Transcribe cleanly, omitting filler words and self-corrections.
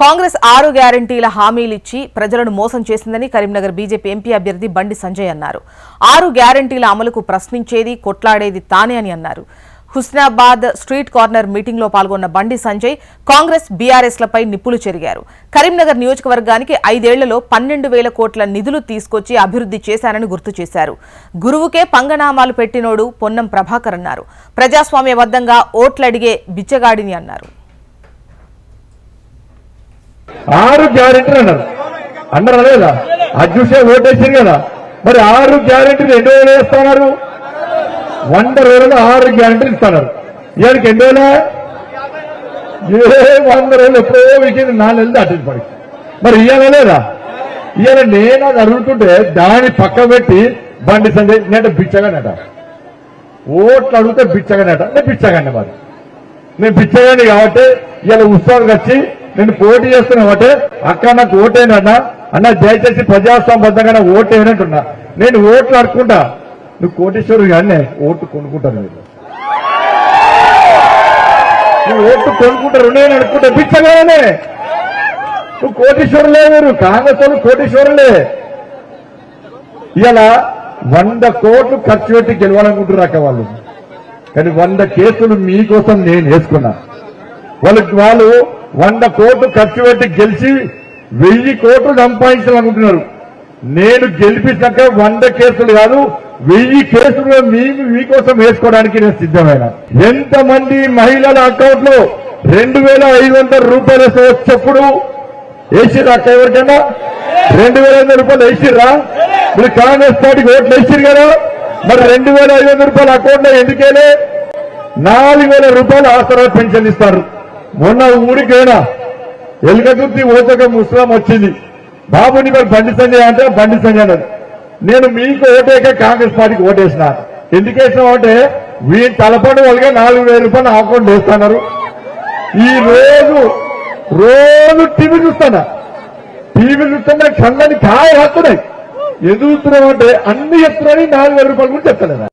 కాంగ్రెస్ 6 గ్యారంటీల హామీలు ఇచ్చి ప్రజలను మోసం చేసిందని కరీంనగర్ బీజేపీ ఎంపీ అభ్యర్థి బండి సంజయ్ అన్నారు. 6 గ్యారంటీల అమలుకు ప్రశ్నించేది, కొట్లాడేది తానే అని అన్నారు. హుస్నాబాద్ స్ట్రీట్ కార్నర్ మీటింగ్ లో పాల్గొన్న బండి సంజయ్ కాంగ్రెస్ బీఆర్ఎస్లపై నిప్పులు చెరిగారు. కరీంనగర్ నియోజకవర్గానికి 5 ఏళ్లలో 12,000 కోట్ల నిధులు తీసుకొచ్చి అభివృద్ధి చేశారని గుర్తు చేశారు. గురువుకే పంగనామాలు పెట్టినోడు పొన్నం ప్రభాకర్ అన్నారు. ప్రజాస్వామ్యబద్ధంగా ఓట్లడిగే బిచ్చగాడిని అన్నారు. 6 గ్యారెంటీలు అన్నారు లేదా? అది చూసే ఓటేసారు కదా. మరి 6 గ్యారెంటీలు ఎన్ని రోజులు వేస్తున్నారు? 100 రోజులు 6 గ్యారెంటీలు ఇస్తున్నారు. ఇవాళకి ఎన్ని రోజులే? 100 రోజులు ఎప్పుడో వీకెండ్ 4 నెలలు దాటింది పడి. మరి ఇవాళ లేదా? ఇవాళ నేను అది అడుగుతుంటే దాన్ని పక్క పెట్టి బండి సంజయ్ నేట బిచ్చగానట, ఓట్లు అడిగితే బిచ్చగానట. నేను బిచ్చగాని, మరి నేను బిచ్చగాని కాబట్టి ఇవాళ ఉత్సవానికి వచ్చి నేను పోటీ చేస్తున్నా అంటే అక్క నాకు ఓటేనన్నా అన్న, దయచేసి ప్రజాస్వామ్యబద్ధంగా ఓటేనంటున్నా. నేను ఓట్లు అడుకుంటా, నువ్వు కోటేశ్వరు కానీ ఓట్లు కొనుక్కుంటాను. నువ్వు ఓట్లు కొనుక్కుంటారు, నేను అనుకుంటా బిచ్చగానే. నువ్వు కోటేశ్వరులే, మీరు కాంగ్రెస్ వాళ్ళు కోటేశ్వరులే. ఇలా 100 కోట్లు ఖర్చు పెట్టి గెలవాలనుకుంటున్నారు అక్క వాళ్ళు. కానీ 100 కేసులు మీకోసం నేను వేసుకున్నా. వాళ్ళు 100 కోట్లు ఖర్చు పెట్టి గెలిచి 1000 కోట్లు సంపాదించాలనుకుంటున్నారు. నేను గెలిపించాక 100 కేసులు కాదు, 1000 కేసులు మీకోసం వేసుకోవడానికి నేను సిద్ధమైన. ఎంతమంది మహిళల అకౌంట్ లో 2,500 రూపాయలు వచ్చేప్పుడు వేసిర్రా అక్క? ఎవరికైనా 2,500 రూపాయలు వేసిర్రా? మీరు కాంగ్రెస్ పార్టీకి ఓట్లు వేసిరు కదా. మరి 2,500 రూపాయల అకౌంట్ లో ఎందుకేలే? 4,000 రూపాయలు ఆసరా పెన్షన్ ఇస్తారు. మొన్న ఊరికైనా ఎలుకతుర్తి ఓచక ముస్లాం వచ్చింది. బాబుని మరి బండి సంజయ్ అంటే బండి సంజయ్ అన్నారు. నేను మీకు ఓటేక కాంగ్రెస్ పార్టీకి ఓటేసిన. ఎందుకు వేసినాం అంటే వీళ్ళు తలపడి వాళ్ళగా 4,000 రూపాయలు అకౌంట్ వేస్తున్నారు. ఈ రోజు టీవీ చూస్తున్నా కళ్ళని కాయ హత్తున్నాయి. ఎదుగుతున్నాం అంటే అన్ని చెప్తున్నారని 4,000 రూపాయలు కూడా చెప్తలేదా?